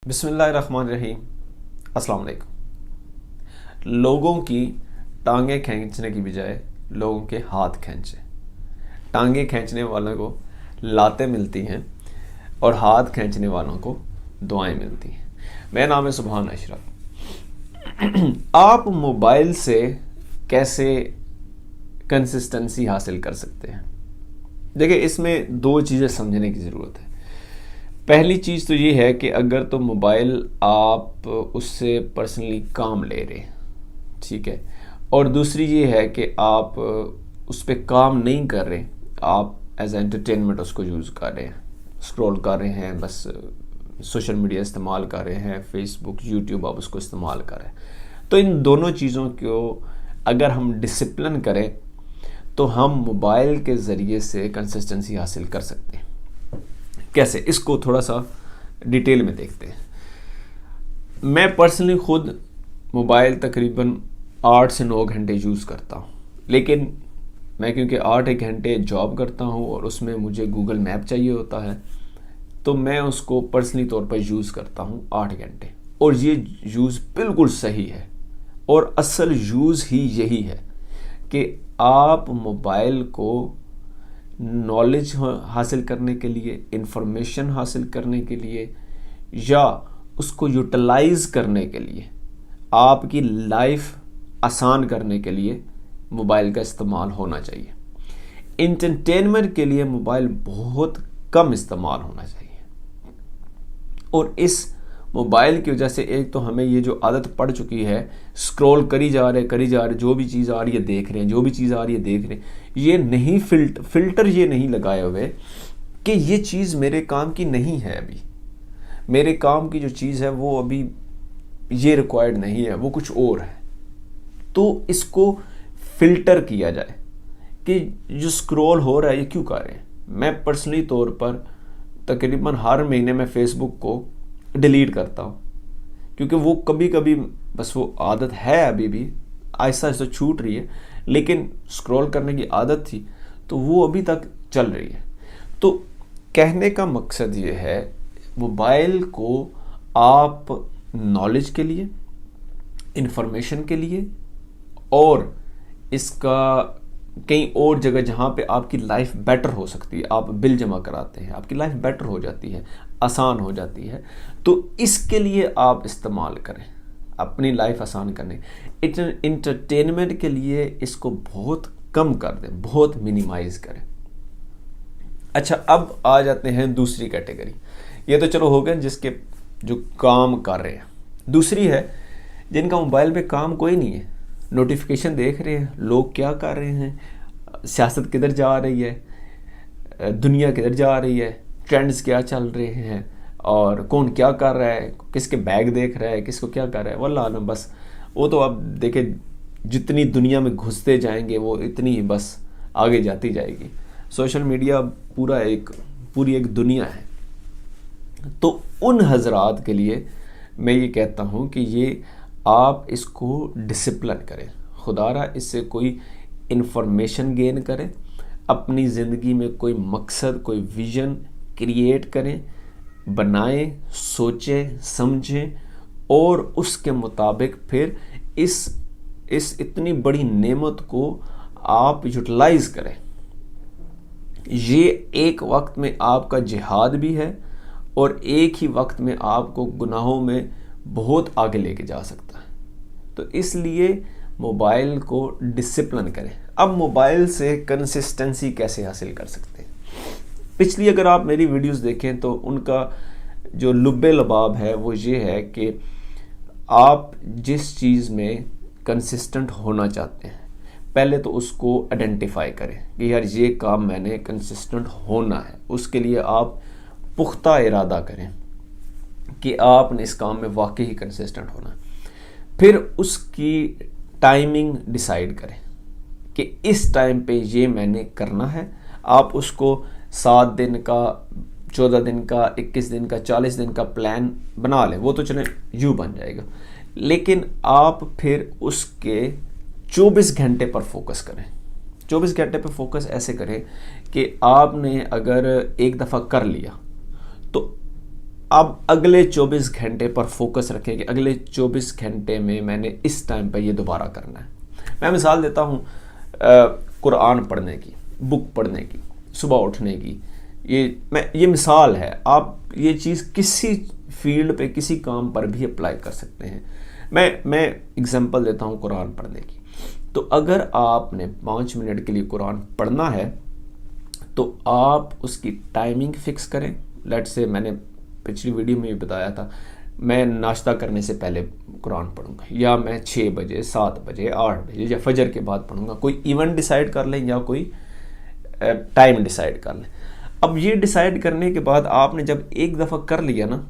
बिस्मिल्लाहिर्रहमानिर्रहीम। अस्सलाम वालेकुम। लोगों की टांगें खींचने की बजाय लोगों के हाथ खींचे। टांगें खींचने वालों को लातें मिलती हैं और हाथ खींचने वालों को दुआएं मिलती हैं। मेरा नाम है सुभान अशरफ। आप मोबाइल से कैसे कंसिस्टेंसी हासिल कर सकते हैं? देखिए, इसमें दो चीज़ें समझने की ज़रूरत है। पहली चीज़ तो ये है कि अगर तो मोबाइल आप उससे पर्सनली काम ले रहे हैं, ठीक है, और दूसरी ये है कि आप उस पर काम नहीं कर रहे, आप एज एंटरटेनमेंट उसको यूज़ कर रहे हैं, स्क्रॉल कर रहे हैं, बस सोशल मीडिया इस्तेमाल कर रहे हैं, फेसबुक यूट्यूब आप उसको इस्तेमाल कर रहे हैं। तो इन दोनों चीज़ों को अगर हम डिसिप्लिन करें तो हम मोबाइल के ज़रिए से कंसिस्टेंसी हासिल कर सकते हैं। कैसे, इसको थोड़ा सा डिटेल में देखते हैं। मैं पर्सनली खुद मोबाइल तकरीबन 8 से 9 घंटे यूज़ करता हूँ, लेकिन मैं क्योंकि 8 एक घंटे जॉब करता हूँ और उसमें मुझे गूगल मैप चाहिए होता है, तो मैं उसको पर्सनली तौर पर यूज़ करता हूँ 8 घंटे। और ये यूज़ बिल्कुल सही है और असल यूज़ ही यही है कि आप मोबाइल को नॉलेज हासिल करने के लिए, इंफॉर्मेशन हासिल करने के लिए या उसको यूटिलाइज करने के लिए, आपकी लाइफ आसान करने के लिए मोबाइल का इस्तेमाल होना चाहिए। इंटरटेनमेंट के लिए मोबाइल बहुत कम इस्तेमाल होना चाहिए। और इस मोबाइल की वजह से एक तो हमें ये जो आदत पड़ चुकी है, स्क्रॉल करी जा रहे, जो भी चीज़ आ रही है देख रहे हैं, जो भी चीज़ आ रही है देख रहे हैं। ये नहीं फिल्टर ये नहीं लगाए हुए कि ये चीज़ मेरे काम की नहीं है, अभी मेरे काम की जो चीज़ है वो अभी ये रिक्वायर्ड नहीं है, वो कुछ और है। तो इसको फिल्टर किया जाए कि जो स्क्रॉल हो रहा है ये क्यों कर रहे हैं। मैं पर्सनली तौर पर तकरीबन हर महीने में फ़ेसबुक को डिलीट करता हूँ, क्योंकि वो कभी कभी बस वो आदत है, अभी भी आहिस्ता आहिस्ता छूट रही है, लेकिन स्क्रॉल करने की आदत थी तो वो अभी तक चल रही है। तो कहने का मकसद ये है, मोबाइल को आप नॉलेज के लिए, इंफॉर्मेशन के लिए और इसका कहीं और जगह जहाँ पे आपकी लाइफ बेटर हो सकती है, आप बिल जमा कराते हैं, आपकी लाइफ बेटर हो जाती है, आसान हो जाती है, तो इसके लिए आप इस्तेमाल करें अपनी लाइफ आसान करने। इंटरटेनमेंट के लिए इसको बहुत कम कर दें, बहुत मिनिमाइज करें। अच्छा, अब आ जाते हैं दूसरी कैटेगरी। ये तो चलो हो गए जिसके जो काम कर रहे हैं। दूसरी है जिनका मोबाइल पे काम कोई नहीं है, नोटिफिकेशन देख रहे हैं, लोग क्या कर रहे हैं, सियासत किधर जा रही है, दुनिया किधर जा रही है, ट्रेंड्स क्या चल रहे हैं और कौन क्या कर रहा है, किसके बैग देख रहा है, किसको क्या कर रहा है, वल्लाह आलम। बस वो तो अब देखे, जितनी दुनिया में घुसते जाएंगे वो इतनी ही बस आगे जाती जाएगी। सोशल मीडिया पूरी एक दुनिया है। तो उन हजरात के लिए मैं ये कहता हूँ कि ये आप इसको डिसिप्लिन करें, खुदारा इससे कोई इन्फॉर्मेशन गेन करें, अपनी ज़िंदगी में कोई मकसद, कोई विज़न क्रिएट करें, बनाएं, सोचें, समझें और उसके मुताबिक फिर इस इतनी बड़ी नेमत को आप यूटिलाइज करें। ये एक वक्त में आपका जिहाद भी है और एक ही वक्त में आपको गुनाहों में बहुत आगे लेके जा सकता है। तो इसलिए मोबाइल को डिसिप्लिन करें। अब मोबाइल से कंसिस्टेंसी कैसे हासिल कर सकते हैं? पिछली अगर आप मेरी वीडियोस देखें तो उनका जो लुब्बे लबाब है वो ये है कि आप जिस चीज़ में कंसिस्टेंट होना चाहते हैं, पहले तो उसको आइडेंटिफाई करें कि यार ये काम मैंने कंसिस्टेंट होना है। उसके लिए आप पुख्ता इरादा करें कि आपने इस काम में वाकई ही कंसिस्टेंट होना है। फिर उसकी टाइमिंग डिसाइड करें कि इस टाइम पे ये मैंने करना है। आप उसको 7 दिन का, 14 दिन का, 21 दिन का, 40 दिन का प्लान बना लें, वो तो चले यूँ बन जाएगा, लेकिन आप फिर उसके 24 घंटे पर फोकस करें। 24 घंटे पर फोकस ऐसे करें कि आपने अगर एक दफ़ा कर लिया तो अब अगले 24 घंटे पर फोकस रखें कि अगले 24 घंटे में मैंने इस टाइम पर ये दोबारा करना है। मैं मिसाल देता हूँ कुरान पढ़ने की, बुक पढ़ने की, सुबह उठने की, ये मिसाल है। आप ये चीज़ किसी फील्ड पे, किसी काम पर भी अप्लाई कर सकते हैं। मैं एग्जांपल देता हूँ कुरान पढ़ने की। तो अगर आपने 5 मिनट के लिए कुरान पढ़ना है तो आप उसकी टाइमिंग फिक्स करें। लेट्स से मैंने पिछली वीडियो में भी बताया था, मैं नाश्ता करने से पहले कुरान पढ़ूंगा, या मैं 6 बजे, 7 बजे, 8 बजे या फजर के बाद पढ़ूंगा। कोई इवेंट डिसाइड कर लें या कोई टाइम डिसाइड कर लें। अब ये डिसाइड करने के बाद आपने जब एक दफ़ा कर लिया ना,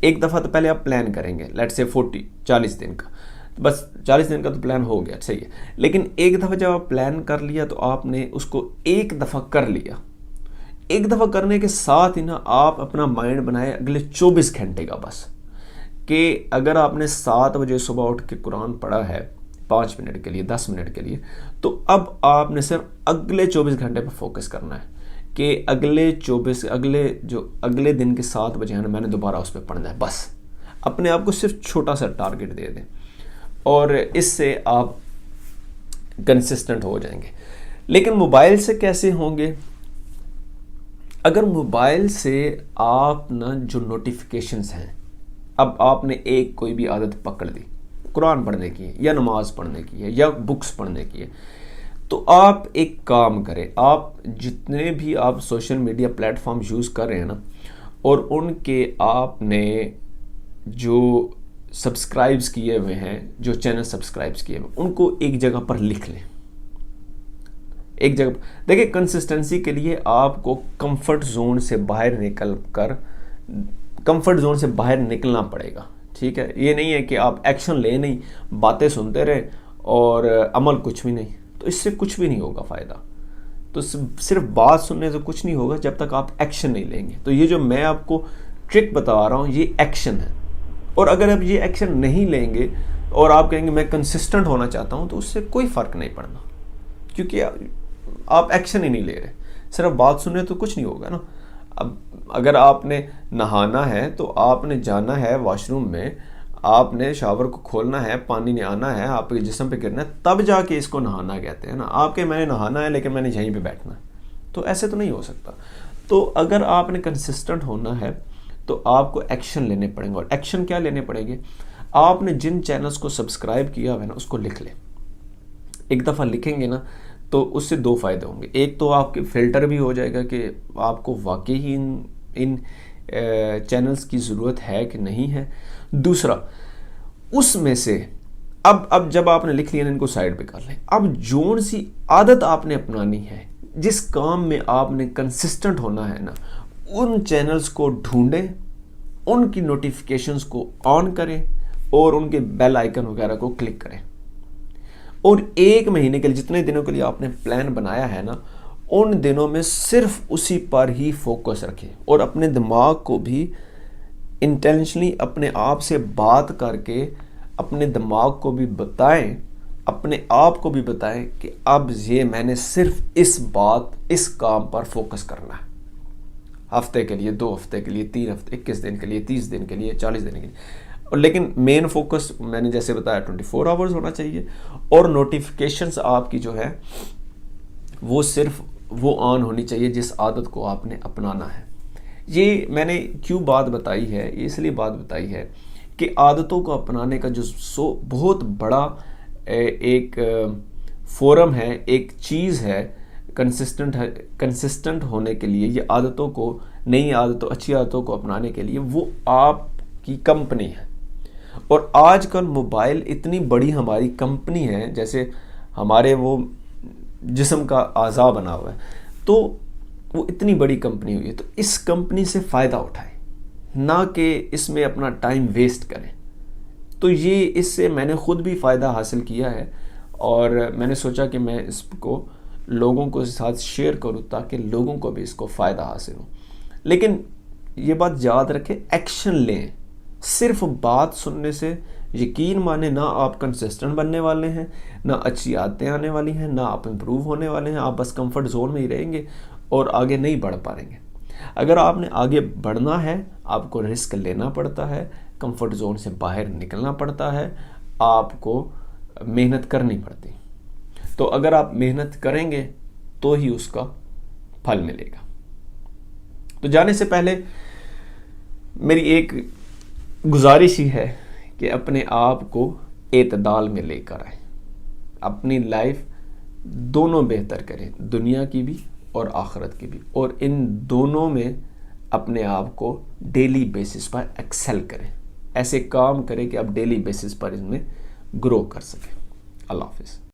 एक दफ़ा तो पहले आप प्लान करेंगे, लेट्स से 40 दिन का, बस 40 दिन का तो प्लान हो गया, सही है। लेकिन एक दफ़ा जब आप प्लान कर लिया तो आपने उसको एक दफ़ा कर लिया। एक दफ़ा करने के साथ ही ना आप अपना माइंड बनाए अगले 24 घंटे का, बस कि अगर आपने 7 बजे सुबह उठ के कुरान पढ़ा है 5 मिनट के लिए, 10 मिनट के लिए, तो अब आपने सिर्फ अगले 24 घंटे पर फोकस करना है कि अगले दिन के 7 बजे है ना, मैंने दोबारा उस पर पढ़ना है। बस अपने आप को सिर्फ छोटा सा टारगेट दे दें और इससे आप कंसिस्टेंट हो जाएंगे। लेकिन मोबाइल से कैसे होंगे? अगर मोबाइल से आप ना जो नोटिफिकेशंस हैं, अब आपने एक कोई भी आदत पकड़ ली, कुरान पढ़ने की है या नमाज पढ़ने की है या बुक्स पढ़ने की है, तो आप एक काम करें, आप जितने भी आप सोशल मीडिया प्लेटफॉर्म यूज़ कर रहे हैं ना, और उनके आपने जो सब्सक्राइब्स किए हुए हैं, जो चैनल सब्सक्राइब्स किए हुए, उनको एक जगह पर लिख लें। एक जगह देखिए, कंसिस्टेंसी के लिए आपको कंफर्ट जोन से बाहर निकलना पड़ेगा, ठीक है। ये नहीं है कि आप एक्शन ले नहीं, बातें सुनते रहे और अमल कुछ भी नहीं, तो इससे कुछ भी नहीं होगा फ़ायदा। तो सिर्फ बात सुनने से कुछ नहीं होगा जब तक आप एक्शन नहीं लेंगे। तो ये जो मैं आपको ट्रिक बता रहा हूँ, ये एक्शन है। और अगर आप ये एक्शन नहीं लेंगे और आप कहेंगे मैं कंसिस्टेंट होना चाहता हूँ, तो उससे कोई फ़र्क नहीं पड़ना, क्योंकि आप एक्शन ही नहीं ले रहे। सिर्फ बात सुनने तो कुछ नहीं होगा ना। अब अगर आपने नहाना है तो आपने जाना है वॉशरूम में, आपने शावर को खोलना है, पानी नहीं आना है, आपके जिस्म पे गिरना है, तब जाके इसको नहाना कहते हैं ना। आपके मैंने नहाना है लेकिन मैंने यहीं पे बैठना है, तो ऐसे तो नहीं हो सकता। तो अगर आपने कंसिस्टेंट होना है तो आपको एक्शन लेने पड़ेंगे। और एक्शन क्या लेने पड़ेंगे? आपने जिन चैनल्स को सब्सक्राइब किया हुआ है ना, उसको लिख लें। एक दफ़ा लिखेंगे ना तो उससे 2 फ़ायदे होंगे। एक तो आपके फ़िल्टर भी हो जाएगा कि आपको वाकई ही इन चैनल्स की ज़रूरत है कि नहीं है। दूसरा, उसमें से अब जब आपने लिख लिया ना, इनको साइड पे कर लें। अब जोन सी आदत आपने अपनानी है, जिस काम में आपने कंसिस्टेंट होना है ना, उन चैनल्स को ढूंढें, उनकी नोटिफिकेशंस को ऑन करें और उनके बेल आइकन वगैरह को क्लिक करें। और 1 महीने के लिए, जितने दिनों के लिए आपने प्लान बनाया है ना, उन दिनों में सिर्फ उसी पर ही फोकस रखें और अपने दिमाग को भी इंटेंशनली अपने आप से बात करके अपने दिमाग को भी बताएं, अपने आप को भी बताएं कि अब ये मैंने सिर्फ इस काम पर फोकस करना है। हफ्ते के लिए, 2 हफ्ते के लिए, 3 हफ्ते, 21 दिन के लिए, 30 दिन के लिए, 40 दिन के लिए। और लेकिन मेन फोकस मैंने जैसे बताया 24 आवर्स होना चाहिए। और नोटिफिकेशंस आपकी जो है वो सिर्फ वो ऑन होनी चाहिए जिस आदत को आपने अपनाना है। ये मैंने क्यों बात बताई है, ये इसलिए बात बताई है कि आदतों को अपनाने का जो बहुत बड़ा एक फोरम है, एक चीज़ है कंसिस्टेंट होने के लिए, ये आदतों को, नई आदतों, अच्छी आदतों को अपनाने के लिए, वो आपकी कंपनी है। और आजकल मोबाइल इतनी बड़ी हमारी कंपनी है, जैसे हमारे वो जिस्म का आज़ा बना हुआ है, तो वो इतनी बड़ी कंपनी हुई है। तो इस कंपनी से फ़ायदा उठाएं, ना कि इसमें अपना टाइम वेस्ट करें। तो ये इससे मैंने ख़ुद भी फ़ायदा हासिल किया है और मैंने सोचा कि मैं इसको लोगों के साथ शेयर करूं ताकि लोगों को भी इसको फ़ायदा हासिल हो। लेकिन ये बात याद रखें, एक्शन लें। सिर्फ बात सुनने से यकीन माने ना आप कंसिस्टेंट बनने वाले हैं, ना अच्छी आदतें आने वाली हैं, ना आप इम्प्रूव होने वाले हैं। आप बस कंफर्ट जोन में ही रहेंगे और आगे नहीं बढ़ पाएंगे। अगर आपने आगे बढ़ना है, आपको रिस्क लेना पड़ता है, कंफर्ट जोन से बाहर निकलना पड़ता है, आपको मेहनत करनी पड़ती। तो अगर आप मेहनत करेंगे तो ही उसका फल मिलेगा। तो जाने से पहले मेरी एक गुजारिश ही है कि अपने आप को एतदाल में लेकर आए, अपनी लाइफ दोनों बेहतर करें, दुनिया की भी और आखिरत की भी, और इन दोनों में अपने आप को डेली बेसिस पर एक्सेल करें, ऐसे काम करें कि आप डेली बेसिस पर इनमें ग्रो कर सकें। अल्लाह हाफिज़।